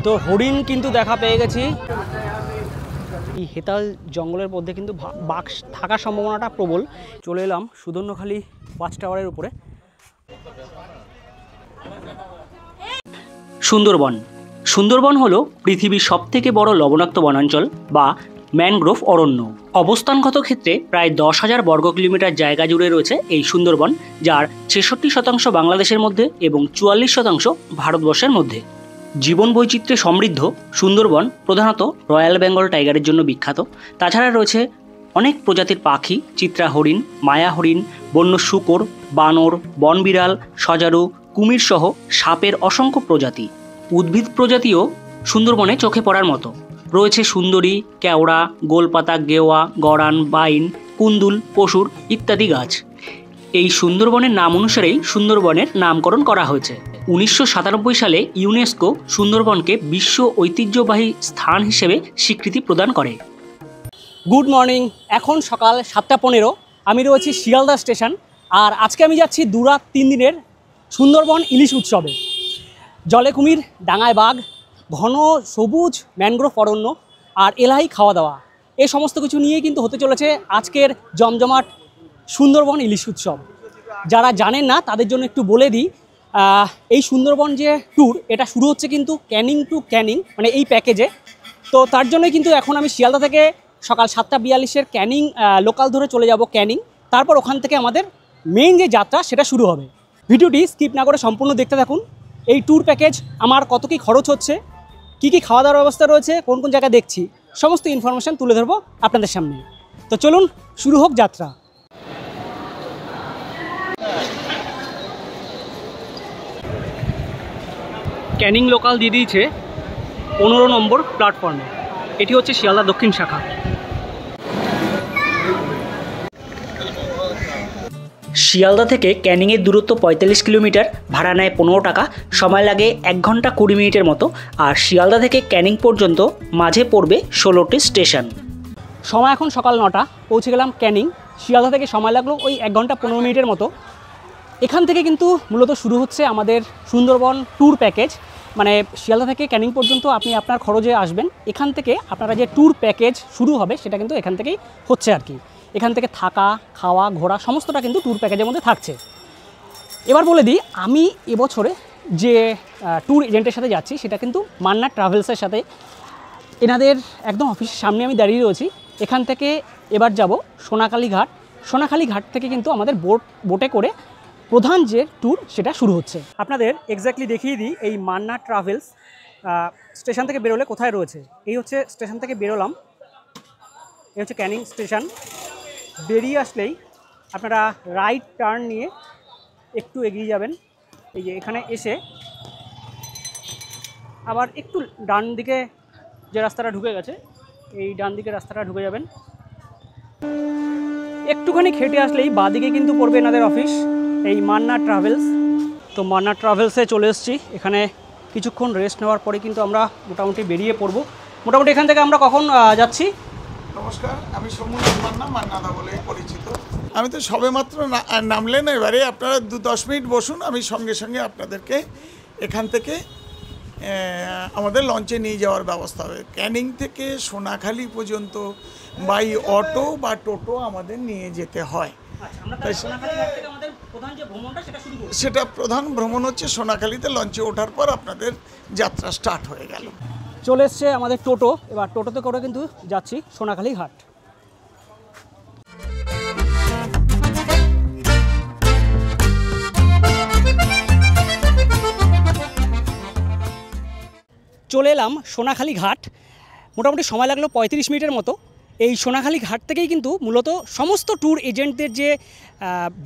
তো হরিণ কিন্তু দেখা পেয়ে গেছি। এই হেতাল জঙ্গলের মধ্যে কিন্তু বাঘ থাকার সম্ভাবনাটা প্রবল। চলে এলাম সুদর্ণখালি ওয়াচ টাওয়ারের উপরে। সুন্দরবন। সুন্দরবন হলো পৃথিবীর সবথেকে বড় লবণাক্ত বনাঞ্চল বা ম্যানগ্রোভ অরণ্য। অবস্থানগত ক্ষেত্রে প্রায় 10,000 বর্গ কিলোমিটার জায়গা জুড়ে রয়েছে এই সুন্দরবন, যার 66% বাংলাদেশের মধ্যে এবং 44% ভারতবর্ষের মধ্যে। জীবন বৈচিত্র্যে সমৃদ্ধ সুন্দরবন প্রধানত রয়্যাল বেঙ্গল টাইগারের জন্য বিখ্যাত। তাছাড়া রয়েছে অনেক প্রজাতির পাখি, চিত্রা হরিণ, মায়া হরিণ, বন্য শূকর, বানর, বনবিড়াল, সজারু, কুমির সহ সাপের অসংখ্য প্রজাতি। উদ্ভিদ প্রজাতিও সুন্দরবনে চোখে পড়ার মতো। রয়েছে সুন্দরী, কেওড়া, গোলপাতা, গেওয়া, গড়ান, বাইন, কুন্দুল, পশুর ইত্যাদি গাছ। এই সুন্দরবনের নাম অনুসারেই সুন্দরবনের নামকরণ করা হয়েছে। 1997 সালে ইউনেস্কো সুন্দরবনকে বিশ্ব ঐতিহ্যবাহী স্থান হিসেবে স্বীকৃতি প্রদান করে। গুড মর্নিং, এখন সকাল 7:15। আমি রয়েছি শিয়ালদা স্টেশন। আর আজকে আমি যাচ্ছি 2 রাত 3 দিনের সুন্দরবন ইলিশ উৎসবে। জলে কুমির, ডাঙায় বাঘ, ঘন সবুজ ম্যানগ্রোভ অরণ্য আর এলাহি খাওয়া দাওয়া, এই সমস্ত কিছু নিয়েই কিন্তু হতে চলেছে আজকের জমজমাট সুন্দরবন ইলিশ উৎসব। যারা জানেন না তাদের জন্য একটু বলে দিই, এই সুন্দরবন যে ট্যুর, এটা শুরু হচ্ছে কিন্তু ক্যানিং টু ক্যানিং, মানে এই প্যাকেজে। তো তার জন্যই কিন্তু এখন আমি শিয়ালদা থেকে সকাল 7:42 ক্যানিং লোকাল ধরে চলে যাব ক্যানিং। তারপর ওখান থেকে আমাদের মেইন যে যাত্রা সেটা শুরু হবে। ভিডিওটি স্কিপ না করে সম্পূর্ণ দেখতে থাকুন। এই ট্যুর প্যাকেজ আমার কত কী খরচ হচ্ছে, কী কী খাওয়া দাওয়ার ব্যবস্থা রয়েছে, কোন কোন জায়গায় দেখছি, সমস্ত ইনফরমেশান তুলে ধরবো আপনাদের সামনে। তো চলুন শুরু হোক যাত্রা। ক্যানিং লোকাল দিয়ে দিয়েছে 15 নম্বর প্ল্যাটফর্মে। এটি হচ্ছে শিয়ালদা দক্ষিণ শাখা। শিয়ালদা থেকে ক্যানিংয়ের দূরত্ব 45 কিলোমিটার, ভাড়া নেয় 15 টাকা, সময় লাগে 1 ঘন্টা 20 মিনিটের মতো। আর শিয়ালদা থেকে ক্যানিং পর্যন্ত মাঝে পড়বে 16টি স্টেশন। সময় এখন সকাল 9টা, পৌঁছে গেলাম ক্যানিং। শিয়ালদা থেকে সময় লাগলো ওই 1 ঘন্টা 15 মিনিটের মতো। এখান থেকে কিন্তু মূলত শুরু হচ্ছে আমাদের সুন্দরবন ট্যুর প্যাকেজ। মানে শিয়ালদা থেকে ক্যানিং পর্যন্ত আপনি আপনার খরচে আসবেন। এখান থেকে আপনারা যে ট্যুর প্যাকেজ শুরু হবে সেটা কিন্তু এখান থেকেই হচ্ছে আর কি। এখান থেকে থাকা, খাওয়া, ঘোরা সমস্তটা কিন্তু ট্যুর প্যাকেজের মধ্যে থাকছে। এবার বলে দিই, আমি এবছরে যে ট্যুর এজেন্টের সাথে যাচ্ছি সেটা কিন্তু মান্না ট্রাভেলসের সাথে। এনাদের একদম অফিসের সামনে আমি দাঁড়িয়ে রয়েছি। এখান থেকে এবার যাব সোনাখালি ঘাট। সোনাখালি ঘাট থেকে কিন্তু আমাদের বোটে করে প্রধান যে ট্যুর সেটা শুরু হচ্ছে। আপনাদের এক্স্যাক্টলি দেখিয়ে দিই, এই মান্না ট্রাভেলস স্টেশন থেকে বেরোলে কোথায় রয়েছে। এই হচ্ছে স্টেশন থেকে বেরোলাম, এই হচ্ছে ক্যানিং স্টেশন। বেরিয়ে আসলেই আপনারা রাইট টার্ন নিয়ে একটু এগিয়ে যাবেন। এই যে এখানে এসে আবার একটু ডান দিকে যে রাস্তাটা ঢুকে গেছে, এই ডান দিকে রাস্তাটা ঢুকে যাবেন। একটুখানি খেটে আসলেই বাঁদিকে কিন্তু পড়বে এনাদের অফিস, এই মান্না ট্রাভেলস। তো মান্না ট্রাভেলসে চলে এসেছি। এখানে কিছুক্ষণ রেস্ট নেওয়ার পরে কিন্তু আমরা মোটামুটি বেরিয়ে পড়ব। মোটামুটি এখান থেকে আমরা কখন যাচ্ছি? নমস্কার, আমি সমুদ্র মান্নাদা বলে পরিচিত। আমি তো সবেমাত্র নামলেন, এবারে আপনারা 10 মিনিট বসুন, আমি সঙ্গে সঙ্গে আপনাদেরকে এখান থেকে আমাদের লঞ্চে নিয়ে যাওয়ার ব্যবস্থা হবে। ক্যানিং থেকে সোনাখালি পর্যন্ত বাই অটো বা টোটো আমাদের নিয়ে যেতে হয়। সেটা প্রধান ভ্রমণ হচ্ছে সোনাখালিতে লঞ্চে ওঠার পর আপনাদের যাত্রা স্টার্ট হয়ে গেল। চলে এসছে আমাদের টোটো। এবার টোটোতে করে কিন্তু যাচ্ছি সোনাখালি ঘাট। চলে এলাম সোনাখালি ঘাট। মোটামুটি সময় লাগলো 35 মিনিটের মতো। এই সোনাখালি ঘাট থেকেই কিন্তু মূলত সমস্ত ট্যুর এজেন্টদের যে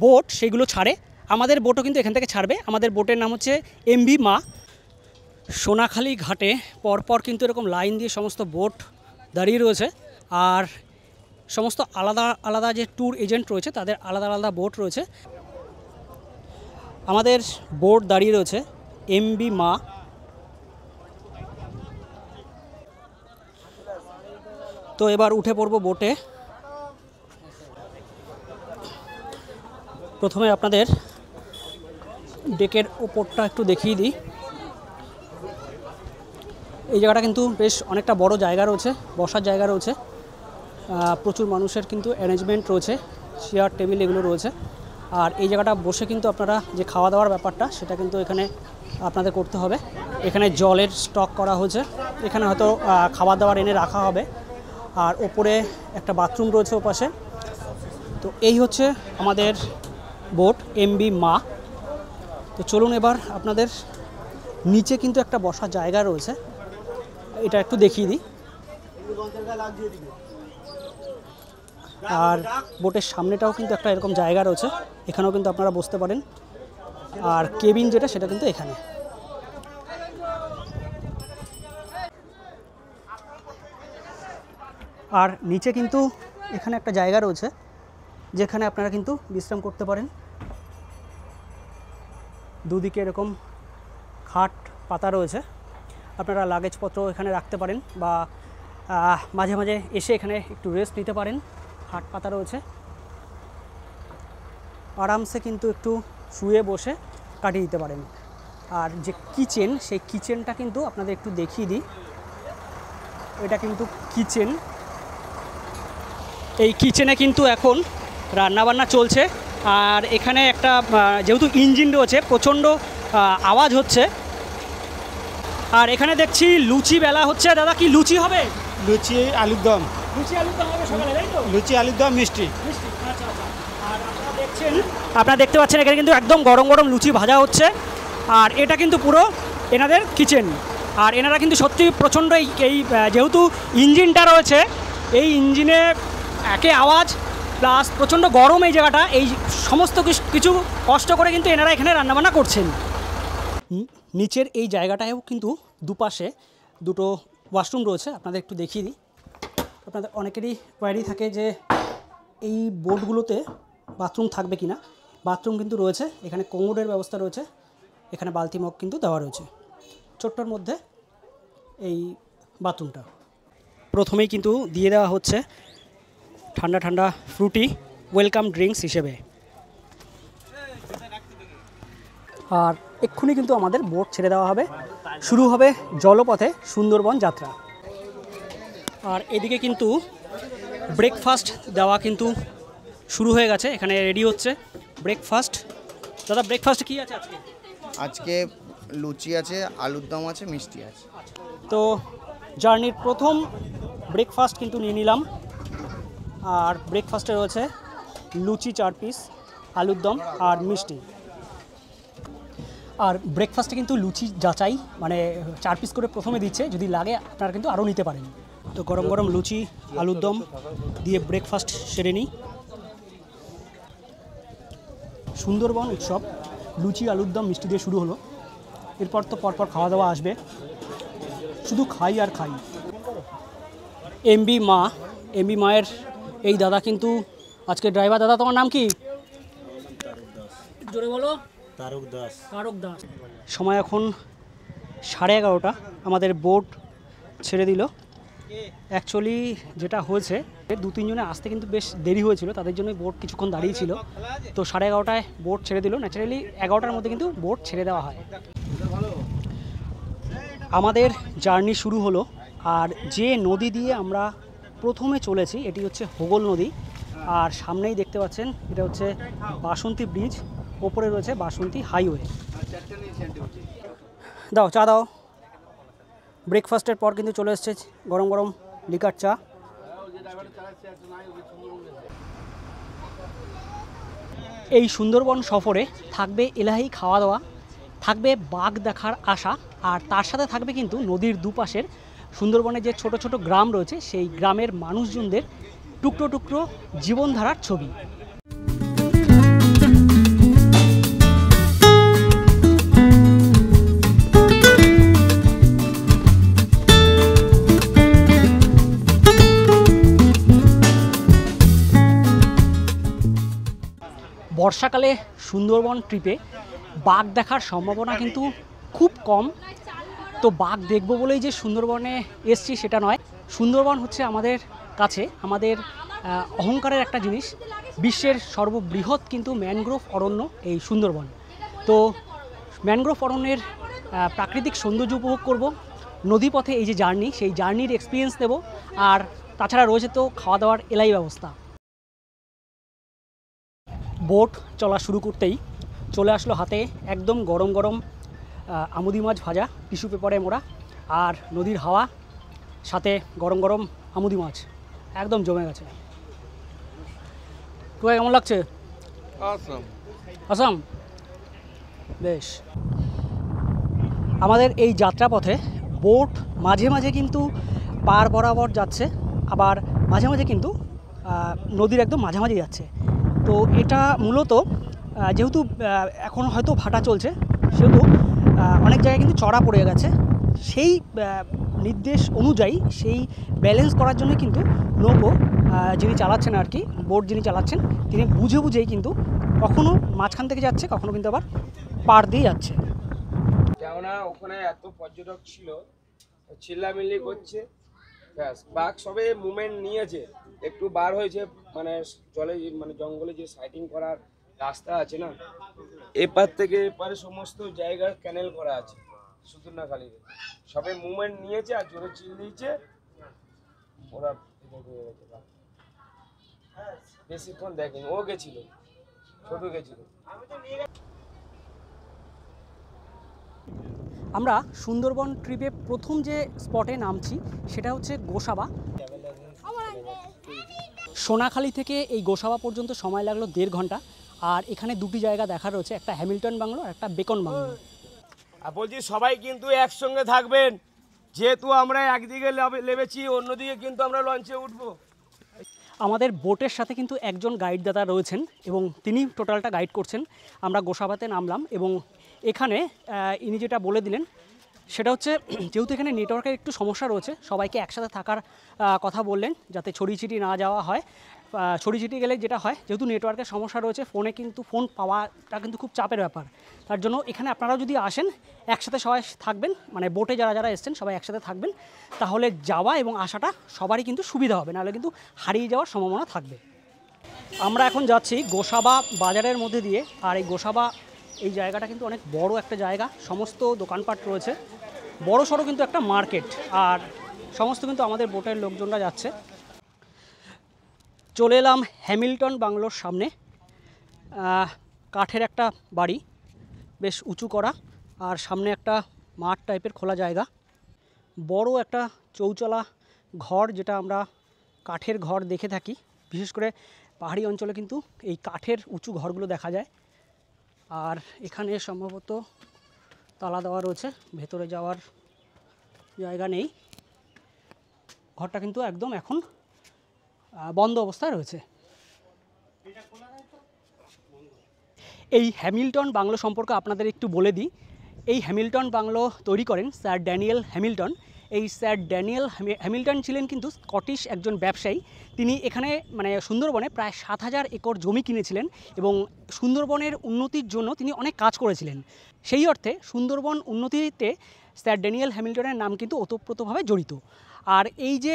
বোট সেগুলো ছাড়ে। আমাদের বোটও কিন্তু এখান থেকে ছাড়বে। আমাদের বোটের নাম হচ্ছে MV মা। সোনাখালি ঘাটে পরপর কিন্তু এরকম লাইন দিয়ে সমস্ত বোট দাঁড়িয়ে রয়েছে। আর সমস্ত আলাদা আলাদা যে ট্যুর এজেন্ট রয়েছে তাদের আলাদা আলাদা বোট রয়েছে। আমাদের বোট দাঁড়িয়ে রয়েছে MV মা। তো এবার উঠে পড়ব বোটে। প্রথমে আপনাদের ডেকের ওপরটা একটু দেখিয়ে দিই। এই জায়গাটা কিন্তু বেশ অনেকটা বড় জায়গা রয়েছে, বসার জায়গা রয়েছে, প্রচুর মানুষের কিন্তু অ্যারেঞ্জমেন্ট রয়েছে, চেয়ার টেবিল এগুলো রয়েছে। আর এই জায়গাটা বসে কিন্তু আপনারা যে খাওয়া দাওয়ার ব্যাপারটা সেটা কিন্তু এখানে আপনাদের করতে হবে। এখানে জলের স্টক করা হয়েছে, এখানে হয়তো খাবার দাবার এনে রাখা হবে। আর ওপরে একটা বাথরুম রয়েছে ওপাশে। তো এই হচ্ছে আমাদের বোট এমবি মা। তো চলুন এবার আপনাদের নিচে কিন্তু একটা বসার জায়গা রয়েছে, এটা একটু দেখিয়ে দিই। আর বোটের সামনেটাও কিন্তু একটা এরকম জায়গা রয়েছে, এখানেও কিন্তু আপনারা বসতে পারেন। আর কেবিন যেটা সেটা কিন্তু এখানে। আর নিচে কিন্তু এখানে একটা জায়গা রয়েছে যেখানে আপনারা কিন্তু বিশ্রাম করতে পারেন। দুদিকে এরকম খাট পাতা রয়েছে, আপনারা লাগেজপত্র এখানে রাখতে পারেন বা মাঝে মাঝে এসে এখানে একটু রেস্ট নিতে পারেন। খাট পাতা রয়েছে, আরামসে কিন্তু একটু শুয়ে বসে কাটিয়ে দিতে পারেন। আর যে কিচেন, সেই কিচেনটা কিন্তু আপনাদের একটু দেখিয়ে দিই। এটা কিন্তু কিচেন, এই কিচেনে কিন্তু এখন রান্নাবান্না চলছে। আর এখানে একটা যেহেতু ইঞ্জিন রয়েছে, প্রচণ্ড আওয়াজ হচ্ছে। আর এখানে দেখছি লুচি বেলা হচ্ছে। দাদা কি লুচি হবে? লুচি আলুর দম। লুচি আলুর দম হবে সকালে, তাই তো? লুচি আলুর দম মিষ্টি। আচ্ছা আচ্ছা। আর আপনারা দেখতে পাচ্ছেন এখানে কিন্তু একদম গরম গরম লুচি ভাজা হচ্ছে। আর এটা কিন্তু পুরো এনাদের কিচেন। আর এনারা কিন্তু সত্যি প্রচণ্ড এই যেহেতু ইঞ্জিনটা রয়েছে, এই ইঞ্জিনে একে আওয়াজ প্লাস প্রচণ্ড গরম এই জায়গাটা, এই সমস্ত কিছু কষ্ট করে কিন্তু এনারা এখানে রান্নাবান্না করছেন। নিচের এই জায়গাটায়ও কিন্তু দুপাশে দুটো ওয়াশরুম রয়েছে, আপনাদের একটু দেখিয়ে দিই। আপনাদের অনেকেরই কোয়ারি থাকে যে এই বোটগুলোতে বাথরুম থাকবে কি না। বাথরুম কিন্তু রয়েছে, এখানে কোমোডের ব্যবস্থা রয়েছে, এখানে বালতি মগ কিন্তু দেওয়া রয়েছে ছোট্টর মধ্যে এই বাথরুমটা। প্রথমেই কিন্তু দিয়ে দেওয়া হচ্ছে ঠান্ডা ঠান্ডা ফ্রুটি ওয়েলকাম ড্রিঙ্কস হিসেবে। আর এক্ষুনি কিন্তু আমাদের বোট ছেড়ে দেওয়া হবে, শুরু হবে জলপথে সুন্দরবন যাত্রা। আর এদিকে কিন্তু ব্রেকফাস্ট দেওয়া কিন্তু শুরু হয়ে গেছে, এখানে রেডি হচ্ছে ব্রেকফাস্ট। দাদা ব্রেকফাস্টে কী আছে আজকে? আজকে লুচি আছে, আলুর দম আছে, মিষ্টি আছে। তো জার্নির প্রথম ব্রেকফাস্ট কিন্তু নিয়ে নিলাম। আর ব্রেকফাস্টে রয়েছে লুচি 4 পিস, আলুর দম আর মিষ্টি। আর ব্রেকফাস্টে কিন্তু লুচি যাচাই, মানে 4 পিস করে প্রথমে দিচ্ছে, যদি লাগে আপনারা কিন্তু আরও নিতে পারেন। তো গরম গরম লুচি আলুর দম দিয়ে ব্রেকফাস্ট সেরে নিই। সুন্দরবন উৎসব লুচি আলুর দম মিষ্টি দিয়ে শুরু হলো, এরপর তো পরপর খাওয়া দাওয়া আসবে, শুধু খাই আর খাই। এমবি মায়ের এই দাদা কিন্তু আজকে ড্রাইভার। দাদা তোমার নাম কি? জোরে বলো। তারক দাস। সময় এখন 11:30, আমাদের বোট ছেড়ে দিল। অ্যাকচুয়ালি যেটা হয়েছে 2-3 জনে আসতে কিন্তু বেশ দেরি হয়েছিল, তাদের জন্য বোট কিছুক্ষণ দাঁড়িয়ে ছিল। তো 11:30টায় বোট ছেড়ে দিল। ন্যাচারালি 11টার মধ্যে কিন্তু বোট ছেড়ে দেওয়া হয়। আমাদের জার্নি শুরু হলো। আর যে নদী দিয়ে আমরা প্রথমে চলেছি এটি হচ্ছে হোগল নদী। আর সামনেই দেখতে পাচ্ছেন এটা হচ্ছে বাসন্তী ব্রিজ, ওপরে রয়েছে বাসন্তী হাইওয়ে। দাও চা দাও। ব্রেকফাস্টের পর কিন্তু চলে এসছে গরম গরম লিকার চা। এই সুন্দরবন সফরে থাকবে এলাহি খাওয়া দাওয়া, থাকবে বাঘ দেখার আশা, আর তার সাথে থাকবে কিন্তু নদীর দুপাশের সুন্দরবনের যে ছোট ছোট গ্রাম রয়েছে সেই গ্রামের মানুষজনদের টুকরো টুকরো জীবনধারার ছবি। বর্ষাকালে সুন্দরবন ট্রিপে বাঘ দেখার সম্ভাবনা কিন্তু খুব কম। তো বাঘ দেখবো বলেই যে সুন্দরবনে এসছি সেটা নয়। সুন্দরবন হচ্ছে আমাদের কাছে আমাদের অহংকারের একটা জিনিস। বিশ্বের সর্ববৃহৎ কিন্তু ম্যানগ্রোভ অরণ্য এই সুন্দরবন। তো ম্যানগ্রোভ অরণ্যের প্রাকৃতিক সৌন্দর্য উপভোগ করব, নদীপথে এই যে জার্নি, সেই জার্নির এক্সপিরিয়েন্স নেব। আর তাছাড়া রয়েছে তো খাওয়া দাওয়ার এলাই ব্যবস্থা। বোট চলা শুরু করতেই চলে আসলো হাতে একদম গরম গরম আমুদি মাছ ভাজা, টিস্যু পেপারে মোড়া, আর নদীর হাওয়া, সাথে গরম গরম আমুদি মাছ, একদম জমে গেছে। তো কেমন লাগছে? আসাম বেশ। আমাদের এই যাত্রাপথে বোট মাঝে মাঝে কিন্তু পার বরাবর যাচ্ছে, আবার মাঝে মাঝে কিন্তু নদীর একদম মাঝামাঝি যাচ্ছে। তো এটা মূলত যেহেতু এখন হয়তো ভাটা চলছে, সেহেতু অনেক জায়গায় কিন্তু চড়া পড়ে গেছে। সেই নির্দেশ অনুযায়ী সেই ব্যালেন্স করার জন্য কিন্তু নৌকো যিনি চালাচ্ছেন আর কি, বোট যিনি চালাচ্ছেন, তিনি বুঝে বুঝেই কিন্তু কখনো মাঝখান থেকে যাচ্ছে, কখনো কিন্তু আবার পার দিয়ে যাচ্ছে। কেননা ওখানে এত পর্যটক ছিল, চিল্লামিল্লি করছে, ব্যাস বাঘ সবে মুভমেন্ট নিয়েছে, একটু বার হয়েছে, মানে জলে মানে জঙ্গলে যে সাইটিং করার রাস্তা আছে না, এপার থেকে এপারে সমস্ত জায়গা ক্যানেল করা আছে সুতুরনাখালিতে, সবে মুভমেন্ট নিয়েছে আর জোরে চিল্লিয়েছে, ওরা বেশিক্ষণ দেখেনি। ও গেছিল, ছোট গেছিল। আমরা সুন্দরবন ট্রিপে প্রথম যে স্পটে নামছি সেটা হচ্ছে গোসাবা। সোনাখালি থেকে এই গোসাবা পর্যন্ত সময় লাগলো 1.5 ঘন্টা। আর এখানে দুটি জায়গা দেখা রয়েছে, একটা হ্যামিল্টন বাংলো আর একটা বেকন বাংলো। আর বলছি সবাই কিন্তু একসঙ্গে থাকবেন, যেহেতু আমরা একদিকে নেমেছি, অন্যদিকে কিন্তু আমরা লঞ্চে উঠবো। আমাদের বোটের সাথে কিন্তু একজন গাইড দাদা রয়েছেন এবং তিনি টোটালটা গাইড করছেন। আমরা গোসাবাতে নামলাম এবং এখানে ইনি যেটা বলে দিলেন সেটা হচ্ছে, যেহেতু এখানে নেটওয়ার্কের একটু সমস্যা রয়েছে, সবাইকে একসাথে থাকার কথা বললেন যাতে ছড়িয়ে ছিটিয়ে না যাওয়া হয়। ছড়িয়ে ছিটিয়ে গেলে যেটা হয়, যেহেতু নেটওয়ার্কের সমস্যা রয়েছে, ফোনে কিন্তু ফোন পাওয়াটা কিন্তু খুব চাপের ব্যাপার। তার জন্য এখানে আপনারাও যদি আসেন একসাথে সবাই থাকবেন, মানে বোটে যারা যারা এসছেন সবাই একসাথে থাকবেন, তাহলে যাওয়া এবং আসাটা সবারই কিন্তু সুবিধা হবে, নাহলে কিন্তু হারিয়ে যাওয়ার সম্ভাবনা থাকবে। আমরা এখন যাচ্ছি গোসাবা বাজারের মধ্যে দিয়ে। আর এই গোসাবা এই জায়গাটা কিন্তু অনেক বড় একটা জায়গা, সমস্ত দোকানপাট রয়েছে, বড় সড়ো কিন্তু একটা মার্কেট। আর সমস্ত কিন্তু আমাদের বোটের লোকজনরা যাচ্ছে। চলে এলাম হ্যামিল্টন বাংলোর সামনে। কাঠের একটা বাড়ি, বেশ উঁচু করা, আর সামনে একটা মাঠ টাইপের খোলা জায়গা, বড় একটা চৌচলা ঘর, যেটা আমরা কাঠের ঘর দেখে থাকি। বিশেষ করে পাহাড়ি অঞ্চলে কিন্তু এই কাঠের উঁচু ঘরগুলো দেখা যায়। আর এখানে সম্ভবত তালা দেওয়া রয়েছে, ভেতরে যাওয়ার জায়গা নেই। ঘরটা কিন্তু একদম এখন বন্ধ অবস্থায় রয়েছে। এই হ্যামিল্টন বাংলো সম্পর্কে আপনাদের একটু বলে দিই। এই হ্যামিল্টন বাংলো তৈরি করেন স্যার ড্যানিয়েল হ্যামিল্টন। এই স্যার ড্যানিয়েল হ্যামিল্টন ছিলেন কিন্তু স্কটিশ একজন ব্যবসায়ী। তিনি এখানে মানে সুন্দরবনে প্রায় 7000 একর জমি কিনেছিলেন এবং সুন্দরবনের উন্নতির জন্য তিনি অনেক কাজ করেছিলেন। সেই অর্থে সুন্দরবন উন্নতিতে স্যার ড্যানিয়েল হ্যামিল্টনের নাম কিন্তু ওতপ্রোতভাবে জড়িত। আর এই যে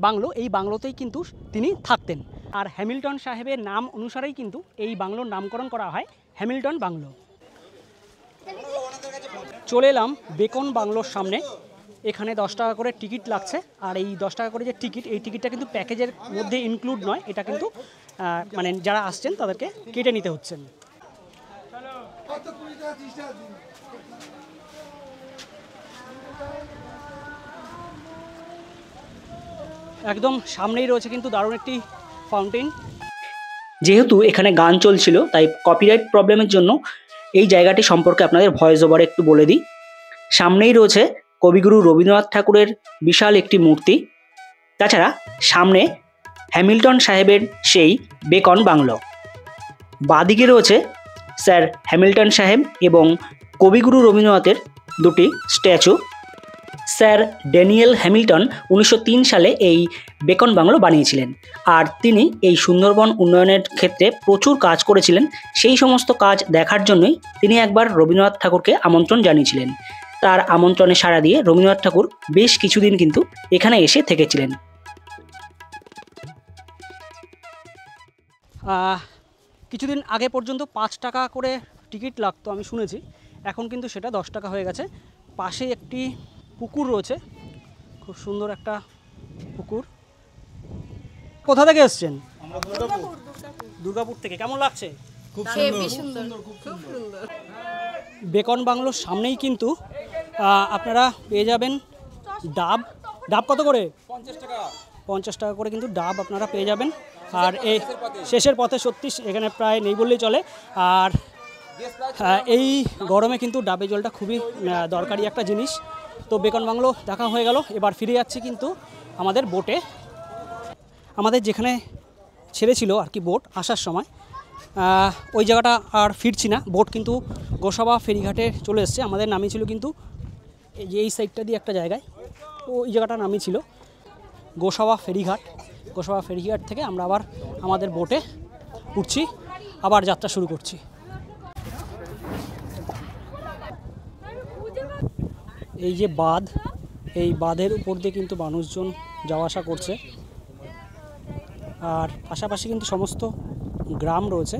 বাংলো, এই বাংলোতেই কিন্তু তিনি থাকতেন। আর হ্যামিল্টন সাহেবের নাম অনুসারেই কিন্তু এই বাংলোর নামকরণ করা হয় হ্যামিল্টন বাংলো। চলে এলাম বেকন বাংলোর সামনে। এখানে 10 টাকা করে টিকিট লাগছে। আর এই 10 টাকা করে যে টিকিট, এই টিকিটটা কিন্তু প্যাকেজের মধ্যে ইনক্লুড নয়, এটা কিন্তু মানে যারা আসছেন তাদেরকে কেটে নিতে হচ্ছেন। একদম সামনেই রয়েছে কিন্তু দারুণ একটি ফাউন্টেন। যেহেতু এখানে গান চলছিল, তাই কপিরাইট প্রবলেমের জন্য এই জায়গাটি সম্পর্কে আপনাদের ভয়েস ওভারে একটু বলে দিই। সামনেই রয়েছে কবিগুরু রবীন্দ্রনাথ ঠাকুরের বিশাল একটি মূর্তি। তাছাড়া সামনে হ্যামিল্টন সাহেবের সেই বেকন বাংলো। বাঁদিকে রয়েছে স্যার হ্যামিল্টন সাহেব এবং কবিগুরু রবীন্দ্রনাথের দুটি স্ট্যাচু। স্যার ড্যানিয়েল হ্যামিল্টন 1903 সালে এই বেকন বাংলো বানিয়েছিলেন। আর তিনি এই সুন্দরবন উন্নয়নের ক্ষেত্রে প্রচুর কাজ করেছিলেন। সেই সমস্ত কাজ দেখার জন্যই তিনি একবার রবীন্দ্রনাথ ঠাকুরকে আমন্ত্রণ জানিয়েছিলেন। তার আমন্ত্রণে সাড়া দিয়ে রবীন্দ্রনাথ ঠাকুর বেশ কিছুদিন কিন্তু এখানে এসে থেকেছিলেন। কিছুদিন আগে পর্যন্ত 5 টাকা করে টিকিট লাগতো আমি শুনেছি, এখন কিন্তু সেটা 10 টাকা হয়ে গেছে। পাশে একটি পুকুর রয়েছে, খুব সুন্দর একটা পুকুর। কোথা থেকে এসছেন? দুর্গাপুর থেকে। কেমন লাগছে? বেকন বাংলোর সামনেই কিন্তু আপনারা পেয়ে যাবেন ডাব। ডাব কত করে? 50 টাকা করে কিন্তু ডাব আপনারা পেয়ে যাবেন। আর এই শেষের পথে সত্যি এখানে প্রায় নেই বললেই চলে। আর এই গরমে কিন্তু ডাবের জলটা খুবই দরকারি একটা জিনিস। তো বেকন বাংলো দেখা হয়ে গেল, এবার ফিরে যাচ্ছি কিন্তু আমাদের বোটে। আমাদের যেখানে ছেড়েছিল আর কি বোট আসার সময়, ওই জায়গাটা আর ফিরছি না। বোট কিন্তু গোসাবা ফেরিঘাটে চলে এসছে। আমাদের নামিয়েছিল কিন্তু এই যে এই সাইডটা দিয়ে একটা জায়গায়, ওই জায়গাটা নামিয়েছিল গোসাবা ফেরিঘাট। গোসাবা ফেরিঘাট থেকে আমরা আবার আমাদের বোটে উঠছি, আবার যাত্রা শুরু করছি। এই যে বাঁধ, এই বাঁধের উপর দিয়ে কিন্তু মানুষজন যাওয়া আসা করছে। আর পাশাপাশি কিন্তু সমস্ত গ্রাম রয়েছে।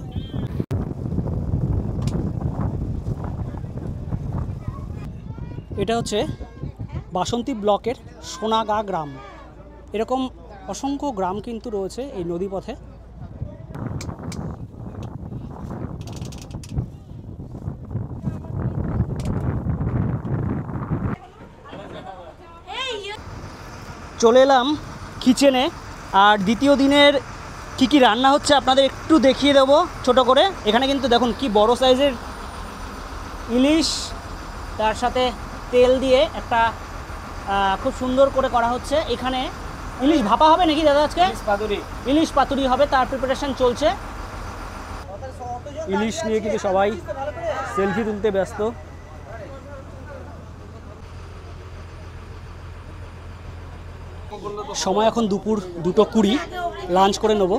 এটা হচ্ছে বাসন্তী ব্লকের সোনাগা গ্রাম। এরকম অসংখ্য গ্রাম কিন্তু রয়েছে এই নদীপথে। চলে এলাম কিচেনে। আর দ্বিতীয় দিনের কি রান্না হচ্ছে আপনাদের একটু দেখিয়ে দেবো ছোট করে। এখানে কিন্তু দেখুন কি বড় সাইজের ইলিশ, তার সাথে তেল দিয়ে একটা খুব সুন্দর করে করা হচ্ছে। এখানে ইলিশ ভাপা হবে নাকি দাদা আজকে? ইলিশ পাতুরি হবে, তার প্রিপারেশন চলছে। ইলিশ নিয়ে কিন্তু সবাই সেলফি তুলতে ব্যস্ত। সময় এখন দুপুর 2:20, লাঞ্চ করে নেব।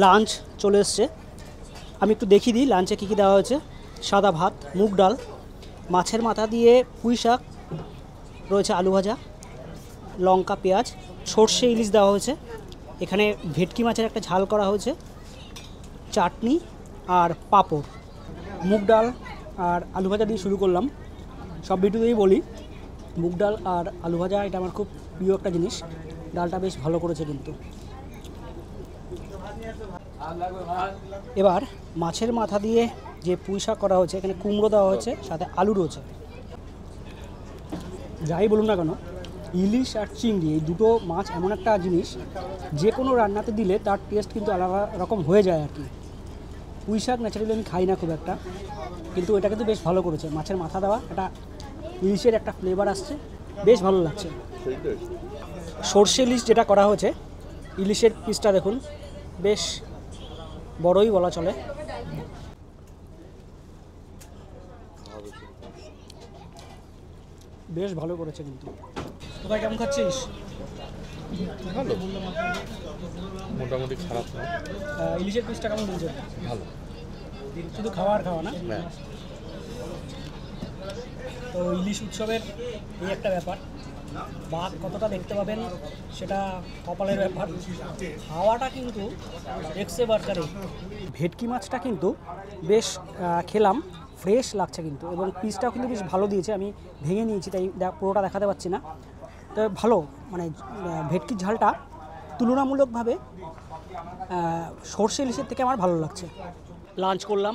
লাঞ্চ চলে এসছে, আমি একটু দেখিয়ে দিই লাঞ্চে কী কী দেওয়া হয়েছে। সাদা ভাত, মুগ ডাল, মাছের মাথা দিয়ে পুঁই শাক রয়েছে, আলু ভাজা, লঙ্কা পেঁয়াজ, সর্ষে ইলিশ দেওয়া হয়েছে। এখানে ভেটকি মাছের একটা ঝাল করা হয়েছে, চাটনি আর পাঁপড়। মুগ ডাল আর আলু ভাজা দিয়ে শুরু করলাম। সব ভিডিওতেই বলি মুগ ডাল আর আলু ভাজা এটা আমার খুব প্রিয় একটা জিনিস। ডালটা বেশ ভালো করেছে কিন্তু। এবার মাছের মাথা দিয়ে যে পুঁই শাক করা হয়েছে, এখানে কুমড়ো দেওয়া হয়েছে, সাথে আলু রয়েছে। যাই বলুন না কেন, ইলিশ আর চিংড়ি এই দুটো মাছ এমন একটা জিনিস, যে কোনো রান্নাতে দিলে তার টেস্ট কিন্তু আলাদা রকম হয়ে যায় আর কি। পুঁই শাক ন্যাচারালি আমি খাই না খুব একটা, কিন্তু এটা কিন্তু বেশ ভালো করেছে। মাছের মাথা দেওয়া একটা ইলিশের একটা ফ্লেভার আসছে, বেশ ভালো লাগছে। সর্ষে ইলিশ যেটা করা হয়েছে, ইলিশের পিসটা দেখুন বেশ বড়ই বলা চলে। বেশ ভালো করেছে কিন্তু। তোরা কেমন খাচ্ছিস? ভালো, মোটামুটি খারাপ না। ইলিশের পিসটা কেমন বলছে? ভালো। শুধু খাওয়া না? তো ইলিশ উৎসবের এই একটা ব্যাপার, বাঘ কতটা দেখতে পাবেন সেটা কপালের ব্যাপার। খাওয়াটা কিন্তু এক্সে বার্কারে। ভেটকি মাছটা কিন্তু বেশ খেলাম, ফ্রেশ লাগছে কিন্তু, এবং পিসটাও কিন্তু বেশ ভালো দিয়েছে। আমি ভেঙে নিয়েছি তাই পুরোটা দেখাতে পারছি না। তো ভালো, মানে ভেটকির ঝালটা তুলনামূলকভাবে সর্ষে ইলিশের থেকে আমার ভালো লাগছে। লাঞ্চ করলাম,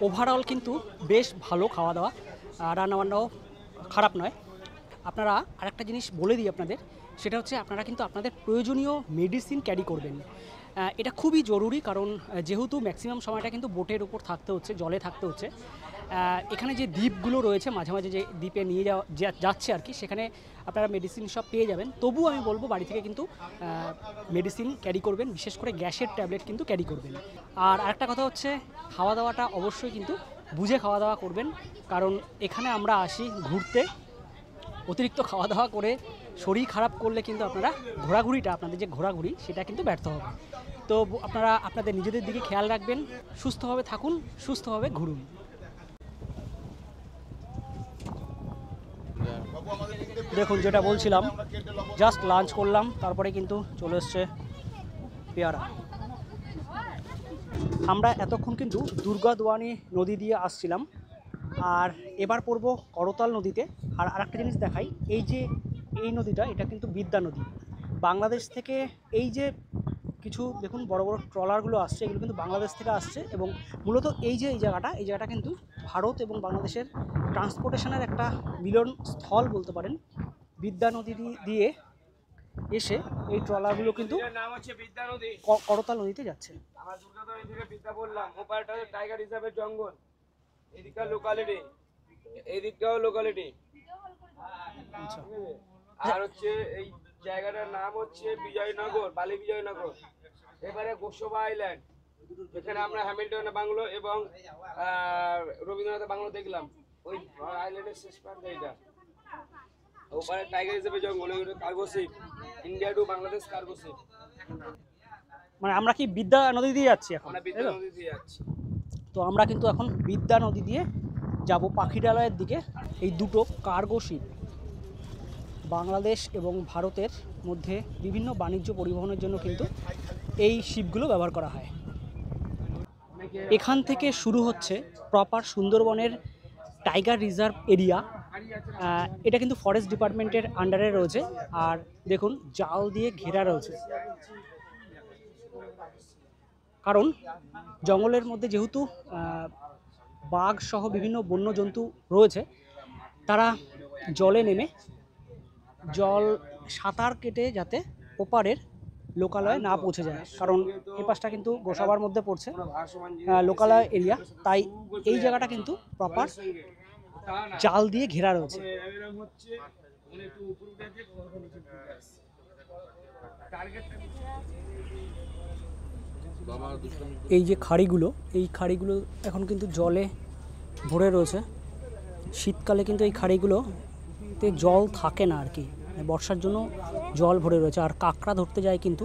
ওভারঅল কিন্তু বেশ ভালো খাওয়া দাওয়া, রান্নাবান্নাও খারাপ নয়। আপনারা আরেকটা জিনিস বলে দিই আপনাদের, সেটা হচ্ছে আপনারা কিন্তু আপনাদের প্রয়োজনীয় মেডিসিন ক্যারি করবেন। এটা খুবই জরুরি, কারণ যেহেতু ম্যাক্সিমাম সময়টা কিন্তু বোটের উপর থাকতে হচ্ছে, জলে থাকতে হচ্ছে। এখানে যে দ্বীপগুলো রয়েছে, মাঝে মাঝে যে দ্বীপে নিয়ে যাচ্ছে আর কি, সেখানে আপনারা মেডিসিন সব পেয়ে যাবেন। তবু আমি বলবো বাড়ি থেকে কিন্তু মেডিসিন ক্যারি করবেন, বিশেষ করে গ্যাসের ট্যাবলেট কিন্তু ক্যারি করবেন। আর আরেকটা কথা হচ্ছে, খাওয়া দাওয়াটা অবশ্যই কিন্তু বুঝে খাওয়া দাওয়া করবেন, কারণ এখানে আমরা আসি ঘুরতে। অতিরিক্ত খাওয়া দাওয়া করে শরীর খারাপ করলে কিন্তু আপনারা আপনাদের যে ঘোরাঘুরি সেটা কিন্তু ব্যর্থ হবে। তো আপনারা আপনাদের নিজেদের দিকে খেয়াল রাখবেন, সুস্থভাবে থাকুন, সুস্থভাবে ঘুরুন। দেখুন যেটা বলছিলাম, জাস্ট লাঞ্চ করলাম, তারপরে কিন্তু চলে এসছে পেয়ারা। আমরা এতক্ষণ কিন্তু দুর্গাদোয়ানি নদী দিয়ে আসছিলাম, আর এবার পড়বো করতাল নদীতে। আর আরেকটা জিনিস দেখাই, এই নদীটা এটা কিন্তু বিদ্যা নদী। বাংলাদেশ থেকে এই যে কিছু দেখুন বড় বড় ট্রলারগুলো আসছে, এগুলো কিন্তু বাংলাদেশ থেকে আসছে এবং মূলত এই জায়গাটা কিন্তু ভারত এবং বাংলাদেশের ট্রান্সপোর্টেশনের একটা মিলন স্থল বলতে পারেন। বিদ্যা নদী দিয়ে এসে এই ট্রলারগুলো কিন্তু নাম হচ্ছে বিদ্যা নদী, করতাল নদীতে যাচ্ছে। আমরা দুর্গাতলী থেকে বিদ্যা বললাম, ওপারটা টাইগার রিজার্ভের জঙ্গল, এদিকটা লোকালিটি, এদিকটাও লোকালিটি। আচ্ছা, আর হচ্ছে এই জায়গাটার নাম হচ্ছে বিজয়নগর, বালি বিজয়নগর। এবারে গোসবা আইল্যান্ড, এখানে আমরা হ্যামিল্টন বাংলো এবং রবীন্দ্রনাথ বাংলো দেখলাম। ওই আইল্যান্ডের শেষ প্রান্তে এটা। ওপারে টাইগার হিসেবে জঙ্গল, cargo ship, India to Bangladesh cargo ship. মানে আমরা কি বিদ্যা নদী দিয়ে যাচ্ছি এখন? আমরা বিদ্যা নদী দিয়ে যাচ্ছি। তো আমরা কিন্তু এখন বিদ্যা নদী দিয়ে যাব পাখিরালয়ের দিকে। এই দুটো কার্গো শিপ বাংলাদেশ এবং ভারতের মধ্যে বিভিন্ন বাণিজ্য পরিবহনের জন্য কিন্তু এই শিপগুলো ব্যবহার করা হয়। এখান থেকে শুরু হচ্ছে প্রপার সুন্দরবনের টাইগার রিজার্ভ এরিয়া। এটা কিন্তু ফরেস্ট ডিপার্টমেন্টের আন্ডারে রয়েছে। আর দেখুন জাল দিয়ে ঘেরা রয়েছে, কারণ জঙ্গলের মধ্যে যেহেতু বাঘ সহ বিভিন্ন বন্যজন্তু রয়েছে, তারা জলে নেমে সাঁতার কেটে যাতে ওপারের লোকালয়ে না পৌঁছে যায়, কারণ এই পাশটা কিন্তু গোসাবার মধ্যে পড়ছে লোকালয় এরিয়া। তাই এই জায়গাটা কিন্তু প্রপার জাল দিয়ে ঘেরা রয়েছে। এই যে খাড়িগুলো, এই খাড়িগুলো এখন কিন্তু জলে ভরে রয়েছে। শীতকালে কিন্তু এই খাড়িগুলোতে জল থাকে না আর কি, বর্ষার জন্য জল ভরে রয়েছে। আর কাঁকড়া ধরতে যায় কিন্তু,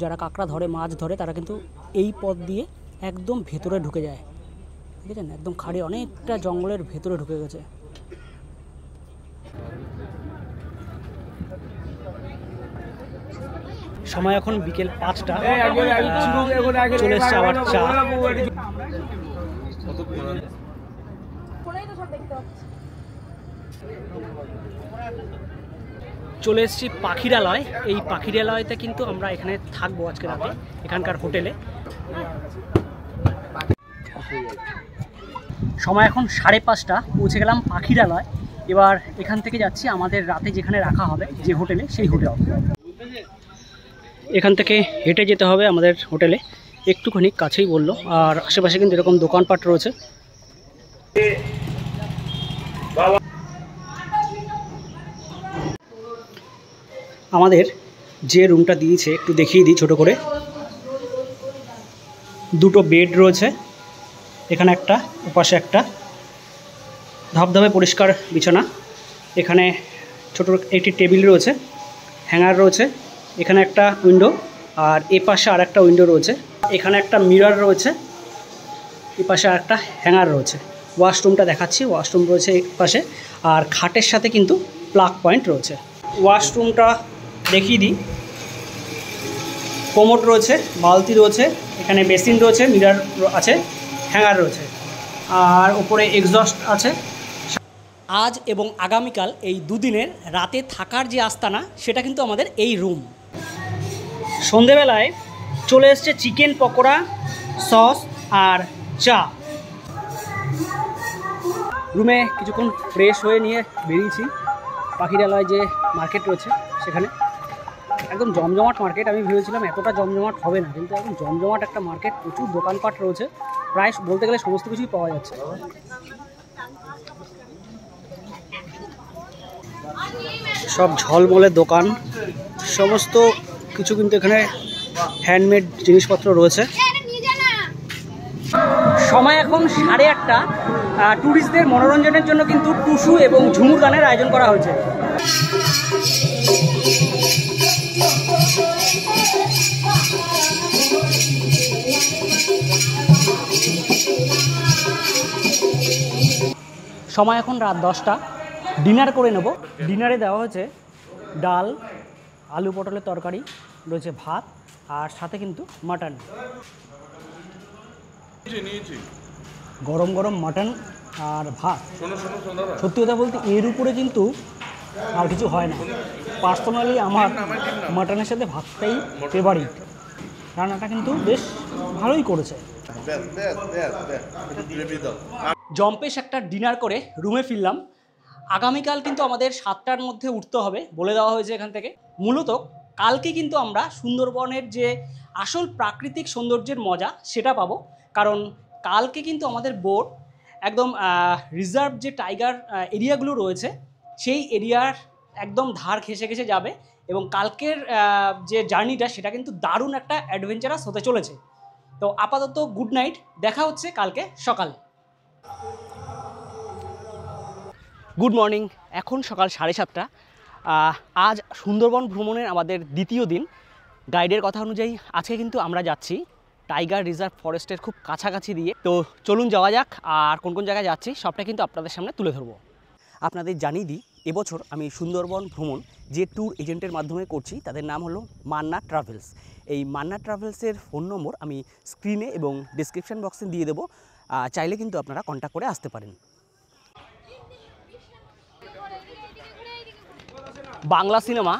যারা কাঁকড়া ধরে, মাছ ধরে, তারা কিন্তু এই পথ দিয়ে একদম ভেতরে ঢুকে যায়। ঠিক আছে, একদম খাড়ি অনেকটা জঙ্গলের ভেতরে ঢুকে গেছে। সময় এখন বিকেল 5টা, চলে এসছে আবার চা। চলে এসেছি পাখিরালয়। এই পাখিরালয়তে কিন্তু আমরা এখানে থাকবো আজকে রাতে, এখানকার হোটেলে। সময় এখন 5:30, পৌঁছে গেলাম পাখিরালয়। এবার এখান থেকে যাচ্ছি আমাদের রাতে যেখানে রাখা হবে, যে হোটেলে, সেই হোটেল। এখান থেকে হেঁটে যেতে হবে আমাদের হোটেলে, একটুখানি কাছেই বললো। আর আশেপাশে কিন্তু এরকম দোকানপাট রয়েছে। আমাদের যে রুমটা দিয়েছে একটু দেখিয়ে দিই ছোটো করে। দুটো বেড রয়েছে, এখানে একটা, ওপাশে একটা, ধবধবে পরিষ্কার বিছানা। এখানে ছোটো একটি টেবিল রয়েছে, হ্যাঙ্গার রয়েছে, এখানে একটা উইন্ডো, আর এ পাশে আর একটা উইন্ডো রয়েছে। এখানে একটা মিরর রয়েছে, এ পাশে আর একটা হ্যাঙ্গার রয়েছে। ওয়াশরুমটা দেখাচ্ছি, ওয়াশরুম রয়েছে এক পাশে, আর খাটের সাথে কিন্তু প্লাগ পয়েন্ট রয়েছে। ওয়াশরুমটা দেখিয়ে দিই, কোমোড রয়েছে, বালতি রয়েছে, এখানে বেসিন রয়েছে, মিরর আছে, হ্যাঙ্গার রয়েছে, আর ওপরে এক্সস্ট আছে। আজ এবং আগামীকাল এই দুদিনের রাতে থাকার যে আস্তানা, সেটা কিন্তু আমাদের এই রুম। সন্ধেবেলায় চলে এসছে চিকেন পকোড়া, সস আর চা। রুমে কিছুক্ষণ ফ্রেশ হয়ে নিয়ে বেরিয়েছি পাখিরালয় যে মার্কেট রয়েছে সেখানে। একদম জমজমাট মার্কেট। আমি ভেবেছিলাম এতটা জমজমাট হবে না, কিন্তু একদম জমজমাট একটা মার্কেট। প্রচুর দোকানপাট রয়েছে, প্রায় বলতে গেলে সমস্ত কিছুই পাওয়া যাচ্ছে। সব ঝলমলে দোকান, সমস্ত কিছু কিন্তু এখানে হ্যান্ডমেড জিনিসপত্র রয়েছে। সময় এখন 8:30। ট্যুরিস্টদের মনোরঞ্জনের জন্য কিন্তু টুসু এবং ঝুমুর গানের আয়োজন করা হয়েছে। সময় এখন রাত 10টা। ডিনার করে নেব। ডিনারে দেওয়া হয়েছে ডাল, আলু পটলের তরকারি, রয়েছে ভাত, আর সাথে কিন্তু মাটন। গরম গরম মাটন আর ভাত, সত্যি কথা বলতে এর উপরে কিন্তু আর কিছু হয় না। পার্সোনালি আমার মাটনের সাথে ভাতটাই ফেভারিট। রান্নাটা কিন্তু বেশ ভালোই করেছে। জম্পেশ একটা ডিনার করে রুমে ফিরলাম। আগামীকাল কিন্তু আমাদের 7টার মধ্যে উঠতে হবে বলে দেওয়া হয়েছে এখান থেকে। মূলত কালকে কিন্তু আমরা সুন্দরবনের যে আসল প্রাকৃতিক সৌন্দর্যের মজা সেটা পাবো, কারণ কালকে কিন্তু আমাদের বোট একদম রিজার্ভ যে টাইগার এরিয়াগুলো রয়েছে সেই এরিয়ার একদম ধার ঘেঁষে ঘেঁষে যাবে, এবং কালকের যে জার্নিটা সেটা কিন্তু দারুণ একটা অ্যাডভেঞ্চারাস হতে চলেছে। তো আপাতত গুড নাইট, দেখা হচ্ছে কালকে সকালে। গুড মর্নিং, এখন সকাল 7:30। আজ সুন্দরবন ভ্রমণের আমাদের দ্বিতীয় দিন। গাইডের কথা অনুযায়ী আজকে কিন্তু আমরা যাচ্ছি টাইগার রিজার্ভ ফরেস্টের খুব কাছাকাছি দিয়ে। তো চলুন যাওয়া যাক, আর কোন কোন জায়গায় যাচ্ছি সবটা কিন্তু আপনাদের সামনে তুলে ধরবো। আপনাদের জানিয়ে দিই, এবছর আমি সুন্দরবন ভ্রমণ যে ট্যুর এজেন্টের মাধ্যমে করছি তাদের নাম হলো মান্না ট্রাভেলস। এই মান্না ট্রাভেলসের ফোন নম্বর আমি স্ক্রিনে এবং ডিসক্রিপশন বক্সে দিয়ে দেবো, চাইলে কিন্তু আপনারা কন্ট্যাক্ট করে আসতে পারেন। বাংলা সিনেমা